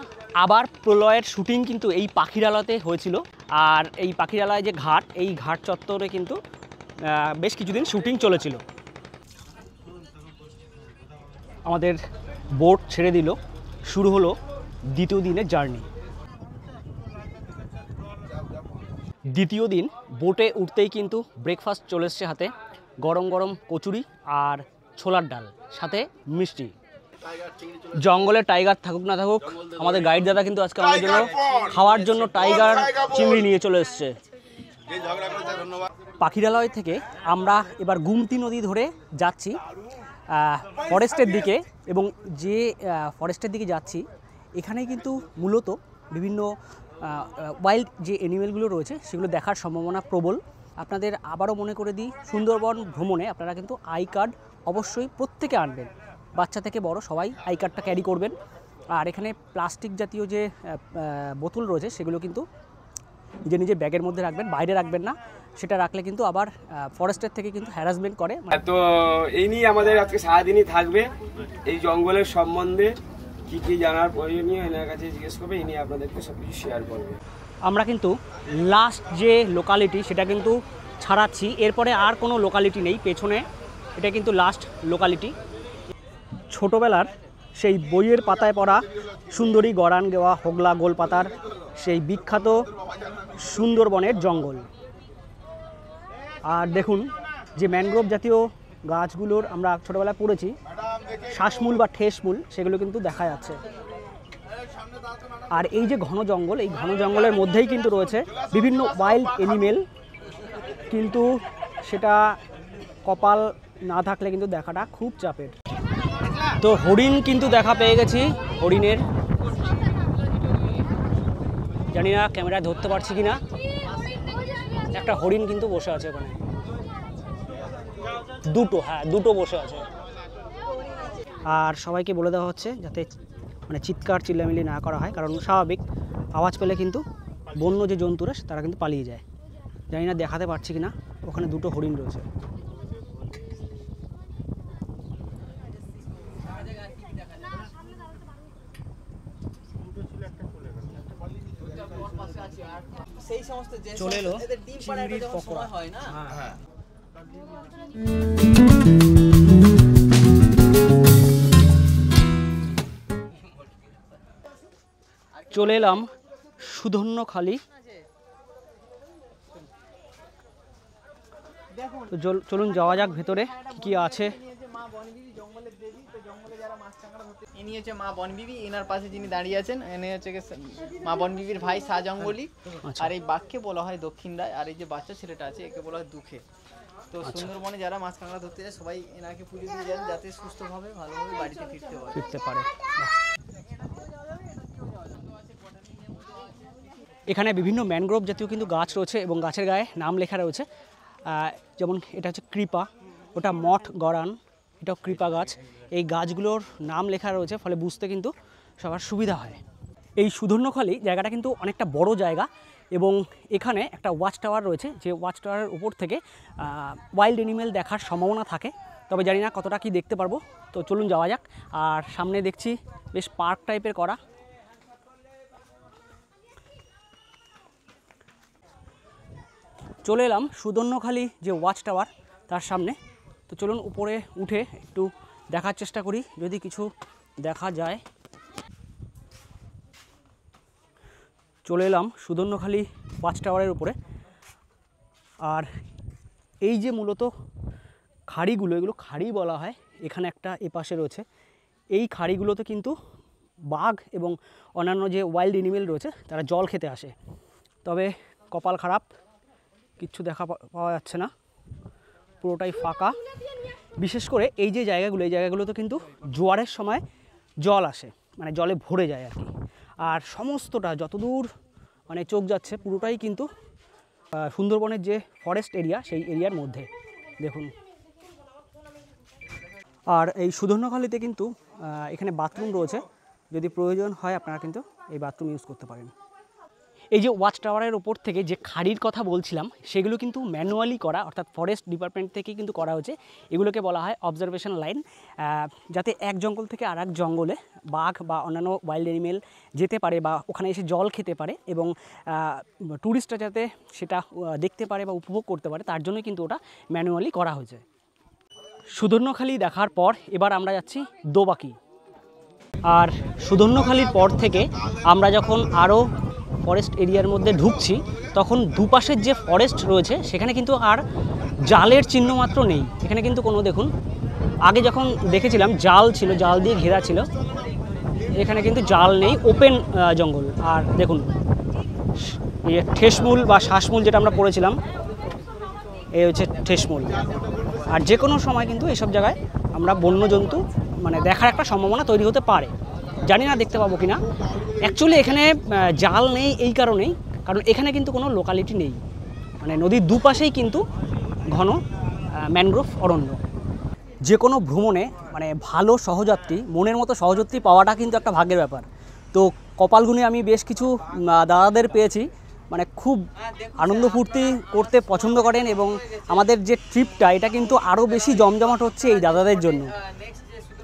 আবার প্রলয়ের শুটিং কিন্তু এই পাখিরালয়তে হয়েছিল, আর এই পাখিরালয় যে ঘাট, এই ঘাট চত্বরে কিন্তু বেশ কিছুদিন শুটিং চলেছিল। আমাদের বোট ছেড়ে দিল, শুরু হলো দ্বিতীয় দিনের জার্নি। দ্বিতীয় দিন বোটে উঠতেই কিন্তু ব্রেকফাস্ট চলে এসছে হাতে, গরম গরম কচুরি আর ছোলার ডাল, সাথে মিষ্টি। জঙ্গলে টাইগার থাকুক না থাকুক, আমাদের গাইড দাদা কিন্তু আজকে আমাদের জন্য খাওয়ার জন্য টাইগার চিংড়ি নিয়ে চলে এসছে। পাখিরালয় থেকে আমরা এবার গুমতি নদী ধরে যাচ্ছি ফরেস্টের দিকে, এবং যে ফরেস্টের দিকে যাচ্ছি এখানে কিন্তু মূলত বিভিন্ন ওয়াইল্ড যে অ্যানিমেলগুলো রয়েছে সেগুলো দেখার সম্ভাবনা প্রবল। আপনাদের আবারও মনে করে দিই, সুন্দরবন ভ্রমণে আপনারা কিন্তু আই কার্ড অবশ্যই প্রত্যেকে আনবেন, বাচ্চা থেকে বড় সবাই আই কার্ডটা ক্যারি করবেন। আর এখানে প্লাস্টিক জাতীয় যে বোতল রয়েছে সেগুলো কিন্তু নিজের ব্যাগের মধ্যে রাখবেন, বাইরে রাখবেন না। সেটা রাখলে কিন্তু আবার ফরেস্টের থেকে কিন্তু হ্যারাসমেন্ট করে। তো এই নিয়ে আমাদের আজকে সারাদিনই থাকবে, এই জঙ্গলের সম্বন্ধে কি কি জানার প্রয়োজনীয় এনার কাছে জিজ্ঞেস করবে, ইনি আপনাদেরকে সব কিছু শেয়ার করবে। আমরা কিন্তু লাস্ট যে লোকালিটি সেটা কিন্তু ছাড়াচ্ছি, এরপরে আর কোনো লোকালিটি নেই পেছনে, এটা কিন্তু লাস্ট লোকালিটি। ছোটোবেলার সেই বইয়ের পাতায় পড়া সুন্দরী গড়ান গেওয়া হোগলা গোলপাতার সেই বিখ্যাত সুন্দরবনের জঙ্গল। আর দেখুন যে ম্যানগ্রোভ জাতীয় গাছগুলোর আমরা ছোটোবেলায় পড়েছি শ্বাসমূল বা ঠেসমূল, সেগুলো কিন্তু দেখা যাচ্ছে। আর এই যে ঘন জঙ্গল, এই ঘন জঙ্গলের মধ্যেই কিন্তু রয়েছে বিভিন্ন ওয়াইল্ড অ্যানিমেল, কিন্তু সেটা কপাল না থাকলে কিন্তু দেখাটা খুব চাপের। তো হরিণ কিন্তু দেখা পেয়ে গেছি, হরিণের জানি না ক্যামেরায় ধরতে পারছি কি না, একটা হরিণ কিন্তু বসে আছে ওখানে, দুটো বসে আছে। আর সবাইকে বলে দেওয়া হচ্ছে যাতে মানে চিৎকার চিল্লামিল্লি না করা হয়, কারণ স্বাভাবিক আওয়াজ পেলে কিন্তু বন্য যে জন্তুরা তারা কিন্তু পালিয়ে যায়। জানি না দেখাতে পারছি কি না, ওখানে দুটো হরিণ রয়েছে। চলে এলো চিংড়ির পকোড়া। হ্যাঁ, চলে এলাম সুধন্যখালি। তো চলুন যাওয়া যাক ভেতরে কি আছে। ইনি হচ্ছে মা বনবিবি, এনার পাশে যিনি দাঁড়িয়ে আছেন ইনি হচ্ছে মা বনবিবির ভাই শাহ জঙ্গলি। আর এই বাঘকে বলা হয় দক্ষিণ রায়, আর এই যে বাচ্চা ছেলেটা আছে একে বলা হয় দুঃখে। তো সুন্দরবনে যারা মাছ কাঁকড়া ধরতে যায় সবাই এনাকে পুজো দিয়ে যান যাতে সুস্থভাবে ভালোভাবে বাড়িতে ফিরতে পারে। এখানে বিভিন্ন ম্যানগ্রোভ জাতীয় কিন্তু গাছ রয়েছে এবং গাছের গায়ে নাম লেখা রয়েছে, যেমন এটা হচ্ছে কৃপা, ওটা মঠ গড়ান, এটাও কৃপা গাছ। এই গাছগুলোর নাম লেখা রয়েছে, ফলে বুঝতে কিন্তু সবার সুবিধা হয়। এই সুধন্যখালি জায়গাটা কিন্তু অনেকটা বড় জায়গা, এবং এখানে একটা ওয়াচ টাওয়ার রয়েছে, যে ওয়াচ টাওয়ারের উপর থেকে ওয়াইল্ড অ্যানিমেল দেখার সম্ভাবনা থাকে। তবে জানি না কতটা কি দেখতে পারবো। তো চলুন যাওয়া যাক। আর সামনে দেখছি বেশ পার্ক টাইপের করা। চলে এলাম সুদর্ণখালি যে ওয়াচ টাওয়ার তার সামনে। তো চলুন উপরে উঠে একটু দেখার চেষ্টা করি যদি কিছু দেখা যায়। চলে এলাম সুদর্ণখালি ওয়াচ টাওয়ারের উপরে। আর এই যে মূলত খাড়িগুলো, এগুলো খাড়ি বলা হয়, এখানে একটা এপাশে রয়েছে। এই খাড়িগুলোতে কিন্তু বাঘ এবং অন্যান্য যে ওয়াইল্ড এনিমেল রয়েছে তারা জল খেতে আসে। তবে কপাল খারাপ, কিচ্ছু দেখা পাওয়া যাচ্ছে না, পুরোটাই ফাঁকা। বিশেষ করে এই যে জায়গাগুলো, এই জায়গাগুলোতে কিন্তু জোয়ারের সময় জল আসে, মানে জলে ভরে যায় আর কি। আর সমস্তটা যতদূর মানে চোখ যাচ্ছে পুরোটাই কিন্তু সুন্দরবনের যে ফরেস্ট এরিয়া সেই এরিয়ার মধ্যে দেখুন। আর এই সুদর্ণখালিতে কিন্তু এখানে বাথরুম রয়েছে, যদি প্রয়োজন হয় আপনারা কিন্তু এই বাথরুম ইউজ করতে পারেন। এই যে ওয়াচ টাওয়ারের ওপর থেকে যে খাড়ির কথা বলছিলাম সেগুলো কিন্তু ম্যানুয়ালি করা, অর্থাৎ ফরেস্ট ডিপার্টমেন্ট থেকেই কিন্তু করা হয়েছে। এগুলোকে বলা হয় অবজারভেশন লাইন, যাতে এক জঙ্গল থেকে আর এক জঙ্গলে বাঘ বা অন্যান্য ওয়াইল্ড অ্যানিমেল যেতে পারে বা ওখানে এসে জল খেতে পারে এবং ট্যুরিস্টরা যাতে সেটা দেখতে পারে বা উপভোগ করতে পারে, তার জন্যই কিন্তু ওটা ম্যানুয়ালি করা হয়েছে। সুদর্ণখালি দেখার পর এবার আমরা যাচ্ছি দোবাকি। আর সুদর্ণখালির পর থেকে আমরা যখন আরও ফরেস্ট এরিয়ার মধ্যে ঢুকছি তখন দুপাশের যে ফরেস্ট রয়েছে সেখানে কিন্তু আর জালের চিহ্ন মাত্র নেই। এখানে কিন্তু কোনো, দেখুন আগে যখন দেখেছিলাম জাল ছিল, জাল দিয়ে ঘেরা ছিল, এখানে কিন্তু জাল নেই, ওপেন জঙ্গল। আর দেখুন ঠেসমূল বা শ্বাসমূল যেটা আমরা পড়েছিলাম, এই হচ্ছে ঠেসমূল। আর যে কোনো সময় কিন্তু এইসব জায়গায় আমরা বন্যজন্তু মানে দেখার একটা সম্ভাবনা তৈরি হতে পারে। জানি না দেখতে পাবো কিনা। অ্যাকচুয়ালি এখানে জাল নেই এই কারণেই, কারণ এখানে কিন্তু কোনো লোকালিটি নেই, মানে নদীর দুপাশেই কিন্তু ঘন ম্যানগ্রোভ অরণ্য। যে কোনো ভ্রমণে মানে ভালো সহযাত্রী, মনের মতো সহযাত্রী পাওয়াটা কিন্তু একটা ভাগ্যের ব্যাপার। তো কপালগুনি আমি বেশ কিছু দাদাদের পেয়েছি, মানে খুব আনন্দ ফুর্তি করতে পছন্দ করেন এবং আমাদের যে ট্রিপটা এটা কিন্তু আরও বেশি জমজমাট হচ্ছে এই দাদাদের জন্য।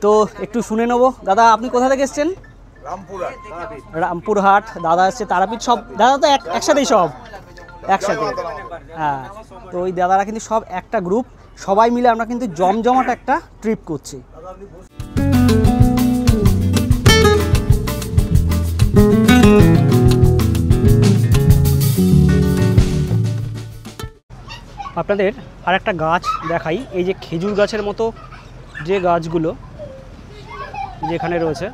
তো একটু শুনে নেবো। দাদা আপনি কোথা থেকে এসছেন? রামপুরহাট। দাদা এসছে তারাপীঠ। সব দাদা তো একসাথেই, সব একসাথে। হ্যাঁ, তো ওই দাদারা কিন্তু সব একটা গ্রুপ, সবাই মিলে আমরা কিন্তু জমজমাট একটা ট্রিপ করছি। আপনাদের আর একটা গাছ দেখাই। এই যে খেজুর গাছের মতো যে গাছগুলো যেখানে রয়েছে,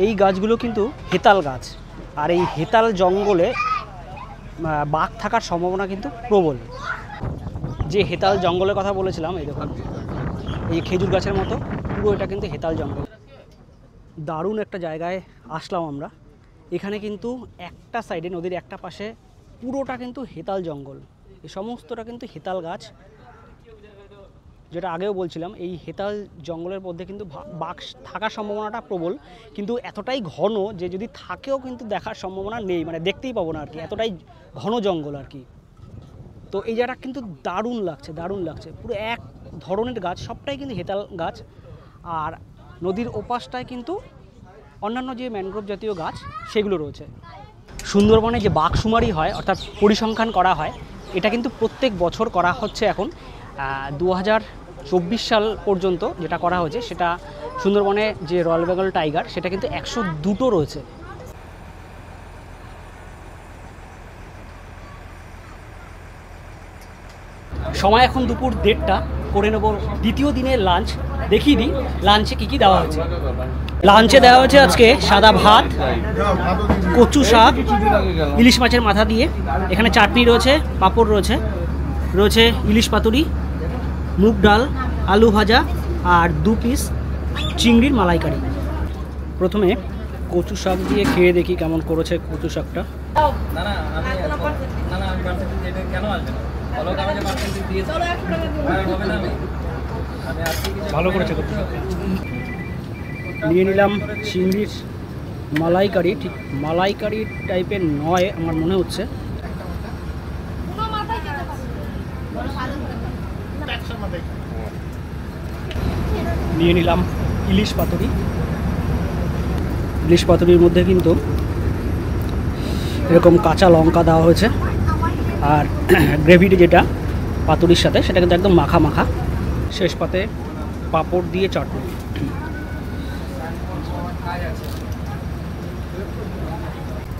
এই গাছগুলো কিন্তু হেতাল গাছ। আর এই হেতাল জঙ্গলে বাঘ থাকার সম্ভাবনা কিন্তু প্রবল। যে হেতাল জঙ্গলের কথা বলেছিলাম, এই দেখুন এই খেজুর গাছের মতো পুরো এটা কিন্তু হেতাল জঙ্গল। দারুণ একটা জায়গায় আসলাম আমরা। এখানে কিন্তু একটা সাইডে, নদীর একটা পাশে পুরোটা কিন্তু হেতাল জঙ্গল, এই সমস্তটা কিন্তু হেতাল গাছ। যেটা আগেও বলছিলাম, এই হেতাল জঙ্গলের মধ্যে কিন্তু বাঘ থাকার সম্ভাবনাটা প্রবল, কিন্তু এতটাই ঘন যে যদি থাকেও কিন্তু দেখার সম্ভাবনা নেই, মানে দেখতেই পাবো না আর কি, এতটাই ঘন জঙ্গল আর কি। তো এই জায়গাটা কিন্তু দারুণ লাগছে, দারুণ লাগছে। পুরো এক ধরনের গাছ, সবটাই কিন্তু হেতাল গাছ। আর নদীর ওপাশটায় কিন্তু অন্যান্য যে ম্যানগ্রোভ জাতীয় গাছ সেগুলো রয়েছে। সুন্দরবনে যে বাঘশুমারি হয়, অর্থাৎ পরিসংখ্যান করা হয়, এটা কিন্তু প্রত্যেক বছর করা হচ্ছে। এখন 2024 সাল পর্যন্ত যেটা করা হয়েছে, সেটা সুন্দরবনে যে রয়্যাল বেঙ্গল টাইগার সেটা কিন্তু 102টো রয়েছে। সময় এখন দুপুর 1:30, করে নেব দ্বিতীয় দিনের লাঞ্চ। দেখিয়ে দিই লাঞ্চে কী কী দেওয়া হয়েছে। লাঞ্চে দেওয়া হয়েছে আজকে সাদা ভাত, কচু শাক, ইলিশ মাছের মাথা দিয়ে, এখানে চাটনি রয়েছে, পাঁপড় রয়েছে, রয়েছে ইলিশ পাতুরি, মুগ ডাল, আলু ভাজা আর 2 পিস চিংড়ির মালাইকারি। প্রথমে কচু শাক দিয়ে খেয়ে দেখি কেমন করেছে কচু শাকটা। ভালো করেছে কচু শাক। নিয়ে নিলাম চিংড়ির মালাইকারি, ঠিক মালাইকারি টাইপের নয় আমার মনে হচ্ছে। নিয়ে নিলাম ইলিশ পাতুরি। ইলিশ পাতুরির মধ্যে কিন্তু এরকম কাঁচা লঙ্কা দেওয়া হয়েছে, আর গ্রেভিটি যেটা পাতুরির সাথে সেটা কিন্তু একদম মাখা মাখা। শেষ পাতে পাঁপড় দিয়ে চাটনি।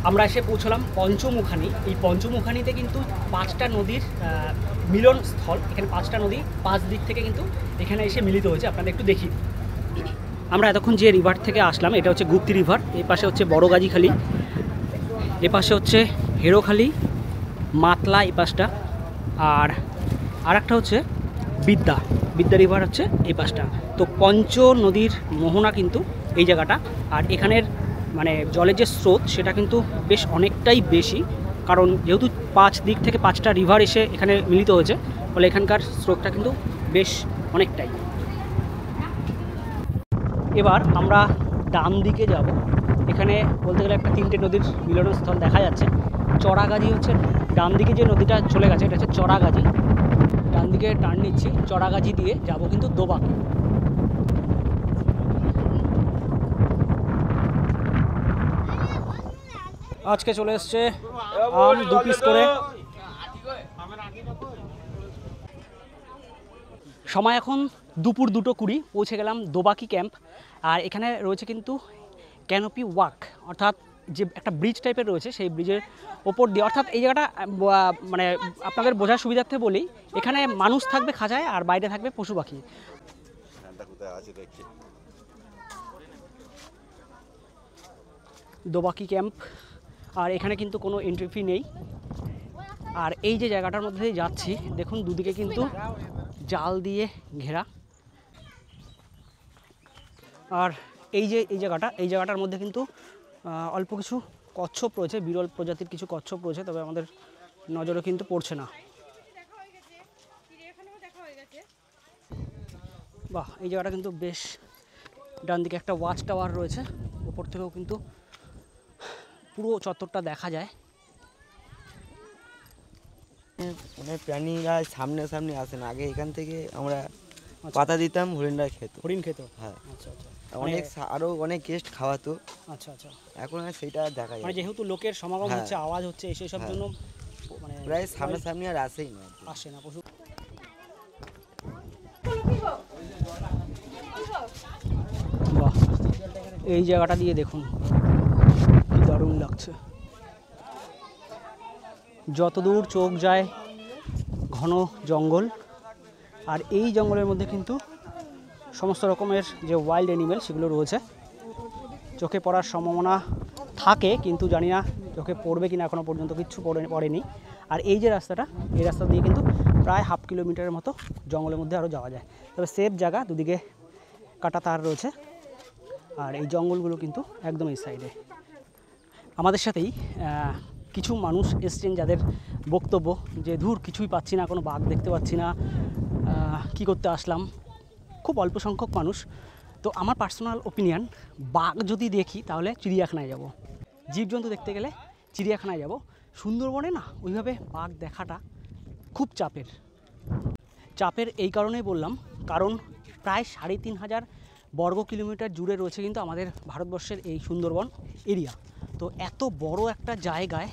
আমরা এসে পৌঁছলাম পঞ্চমুখানি। এই পঞ্চমুখানিতে কিন্তু 5টা নদীর মিলন স্থল। এখানে 5টা নদী 5 দিক থেকে কিন্তু এখানে এসে মিলিত হয়েছে। আপনাদের একটু দেখি। আমরা এতক্ষণ যে রিভার থেকে আসলাম এটা হচ্ছে গুপ্তি রিভার। এই পাশে হচ্ছে বড়গাজীখালি, এ পাশে হচ্ছে হেরোখালি, মাতলা এই পাশটা, আর একটা হচ্ছে বিদ্যা রিভার হচ্ছে এই পাশটা। তো পঞ্চ নদীর মোহনা কিন্তু এই জায়গাটা। আর এখানের মানে জলের যে স্রোত সেটা কিন্তু বেশ অনেকটাই বেশি, কারণ যেহেতু 5 দিক থেকে 5টা রিভার এসে এখানে মিলিত হয়েছে, ফলে এখানকার স্রোতটা কিন্তু বেশ অনেকটাই। এবার আমরা ডান দিকে যাব। এখানে বলতে গেলে একটা 3টে নদীর মিলনস্থল দেখা যাচ্ছে। চড়াগাজী হচ্ছে ডান দিকে যে নদীটা চলে গেছে, এটা হচ্ছে চড়াগাজী। ডান দিকে টার্ন নিচ্ছি, চড়াগাজী দিয়ে যাব কিন্তু দোবাকি। আজকে চলে এসছে আম 2 পিস করে। সময় এখন দুপুর 2:20। পৌঁছে গেলাম দোবাকি ক্যাম্প। আর এখানে রয়েছে কিন্তু ক্যানোপি ওয়াক, অর্থাৎ যে একটা ব্রিজ টাইপের রয়েছে, সেই ব্রিজের ওপর দিয়ে, অর্থাৎ এই জায়গাটা মানে আপনাদের বোঝার সুবিধার্থে বলি, এখানে মানুষ থাকবে খাঁচায় আর বাইরে থাকবে পশু পাখি। দোবাকি ক্যাম্প। আর এখানে কিন্তু কোনো এন্ট্রি ফি নেই। আর এই যে জায়গাটার মধ্যে দিয়ে যাচ্ছি, দেখুন দুদিকে কিন্তু জাল দিয়ে ঘেরা। আর এই জায়গাটার মধ্যে কিন্তু অল্প কিছু কচ্ছপ রয়েছে, বিরল প্রজাতির কিছু কচ্ছপ রয়েছে, তবে আমাদের নজরে কিন্তু পড়ছে না। বাহ, এই জায়গাটা কিন্তু বেশ। ডান দিকে একটা ওয়াচ টাওয়ার রয়েছে, উপর থেকেও কিন্তু পুরো চত্বরটা দেখা যায়। অনেক প্রাণীরা সামনে আসে না। আগে এখান থেকে আমরা পাতা দিতাম, হরিণরা খেত। হরিণ খেত? হ্যাঁ। আচ্ছা আচ্ছা। আরো অনেক গেস্ট খাওয়াতো। আচ্ছা আচ্ছা। এখন আর সেটা দেখা যায় মানে যেহেতু লোকের সমাগম হচ্ছে, আওয়াজ হচ্ছে, সেসব জন্য মানে প্রায় সামনে আর আসেই না, আসে না পশু। বাহ, এই জায়গাটা দিয়ে দেখুন কি দারুণ লাগছে। যতদূর চোখ যায় ঘন জঙ্গল, আর এই জঙ্গলের মধ্যে কিন্তু সমস্ত রকমের যে ওয়াইল্ড অ্যানিমেল সেগুলো রয়েছে। চোখে পড়ার সম্ভাবনা থাকে, কিন্তু জানি না চোখে পড়বে কিনা, এখনও পর্যন্ত কিচ্ছু পড়েনি। আর এই যে রাস্তাটা, এই রাস্তা দিয়ে কিন্তু প্রায় 1/2 কিলোমিটারের মতো জঙ্গলের মধ্যে আরও যাওয়া যায়। তবে সেফ জায়গা, দুদিকে কাটা তার রয়েছে। আর এই জঙ্গলগুলো কিন্তু একদম এই সাইডে। আমাদের সাথেই কিছু মানুষ এসছেন যাদের বক্তব্য যে ধুর কিছুই পাচ্ছি না, কোনো বাঘ দেখতে পাচ্ছি না, কি করতে আসলাম। খুব অল্প সংখ্যক মানুষ। তো আমার পার্সোনাল ওপিনিয়ন, বাঘ যদি দেখি তাহলে চিড়িয়াখানায় যাব। জীবজন্তু দেখতে গেলে চিড়িয়াখানায় যাব। সুন্দরবনে না ওইভাবে বাঘ দেখাটা খুব চাপের এই কারণেই বললাম, কারণ প্রায় 3500 বর্গ কিলোমিটার জুড়ে রয়েছে কিন্তু আমাদের ভারতবর্ষের এই সুন্দরবন এরিয়া। তো এত বড় একটা জায়গায়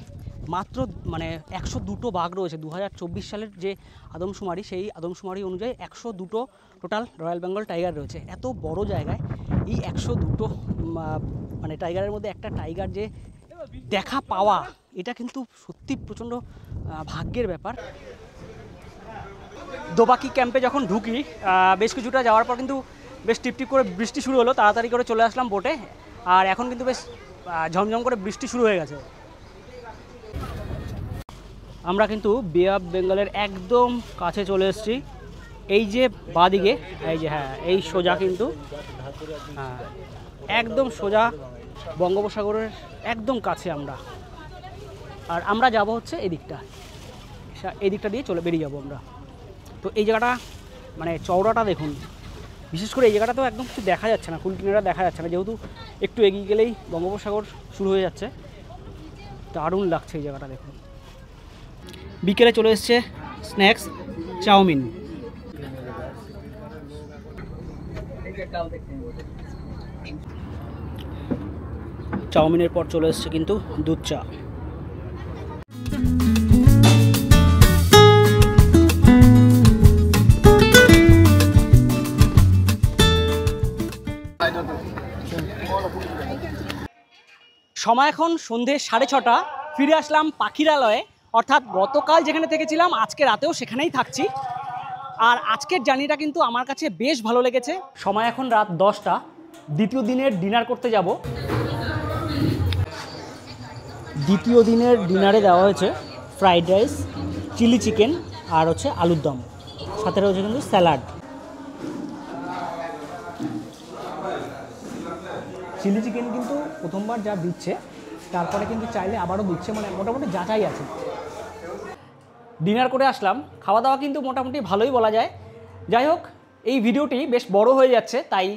মাত্র মানে 102টো বাঘ রয়েছে। 2024 সালের যে আদমশুমারি, সেই আদমশুমারি অনুযায়ী 102টো টোটাল রয়্যাল বেঙ্গল টাইগার রয়েছে। এত বড় জায়গায় এই 102টো মানে টাইগারের মধ্যে একটা টাইগার যে দেখা পাওয়া, এটা কিন্তু সত্যি প্রচণ্ড ভাগ্যের ব্যাপার। দোবাকি ক্যাম্পে যখন ঢুকি, বেশ কিছুটা যাওয়ার পর কিন্তু বেশ টিপটিপ করে বৃষ্টি শুরু হলো। তাড়াতাড়ি করে চলে আসলাম বোটে। আর এখন কিন্তু বেশ ঝমঝম করে বৃষ্টি শুরু হয়ে গেছে। আমরা কিন্তু বে অফ বেঙ্গলের একদম কাছে চলে এসেছি। এই যে বাঁদিকে, এই যে হ্যাঁ, এই সোজা কিন্তু হ্যাঁ একদম সোজা বঙ্গোপসাগরের একদম কাছে আমরা। আর আমরা যাব হচ্ছে এই দিকটা দিয়ে বেরিয়ে যাব আমরা। তো এই জায়গাটা মানে চওড়াটা দেখুন, বিশেষ করে এই জায়গাটা তো একদম কিছু দেখা যাচ্ছে না, কুল কিনারা দেখা যাচ্ছে না, যেহেতু একটু এগিয়ে গেলেই বঙ্গোপসাগর শুরু হয়ে যাচ্ছে। দারুণ লাগছে এই জায়গাটা দেখুন। বিকেলে চলে এসছে স্ন্যাক্স চাউমিন। চাউমিনের পর চলে এসছে কিন্তু দুধ চা। সময় এখন সন্ধে 6:30। ফিরে আসলাম পাখিরালয়ে, অর্থাৎ গতকাল যেখানে থেকেছিলাম আজকে রাতেও সেখানেই থাকছি। আর আজকের জার্নিটা কিন্তু আমার কাছে বেশ ভালো লেগেছে। সময় এখন রাত 10টা, দ্বিতীয় দিনের ডিনার করতে যাব। দ্বিতীয় দিনের ডিনারে দেওয়া হয়েছে ফ্রাইড রাইস, চিলি চিকেন আর হচ্ছে আলুর দম, সাথে রয়েছে কিন্তু স্যালাড। চিলি চিকেন কিন্তু প্রথমবার যা দিচ্ছে, তারপরে কিন্তু চাইলে আবারও দিচ্ছে, মানে মোটামুটি যাচাই আছে। ডিনার করে আসলাম, খাওয়া দাওয়া কিন্তু মোটামুটি ভালোই বলা যায়। যাই হোক, এই ভিডিওটি বেশ বড় হয়ে যাচ্ছে, তাই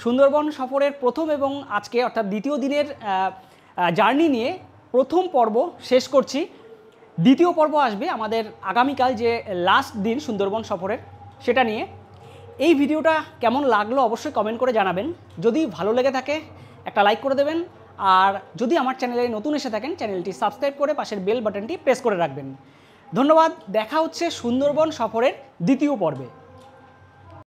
সুন্দরবন সফরের প্রথম এবং আজকে অর্থাৎ দ্বিতীয় দিনের জার্নি নিয়ে প্রথম পর্ব শেষ করছি। দ্বিতীয় পর্ব আসবে আমাদের আগামীকাল, যে লাস্ট দিন সুন্দরবন সফরের, সেটা নিয়ে। এই ভিডিওটা কেমন লাগলো অবশ্যই কমেন্ট করে জানাবেন। যদি ভালো লেগে থাকে একটা লাইক করে দেবেন, আর যদি আমার চ্যানেলে নতুন এসে থাকেন চ্যানেলটি সাবস্ক্রাইব করে পাশের বেল বাটনটি প্রেস করে রাখবেন। ধন্যবাদ। দেখা হচ্ছে সুন্দরবন সফরের দ্বিতীয় পর্বে।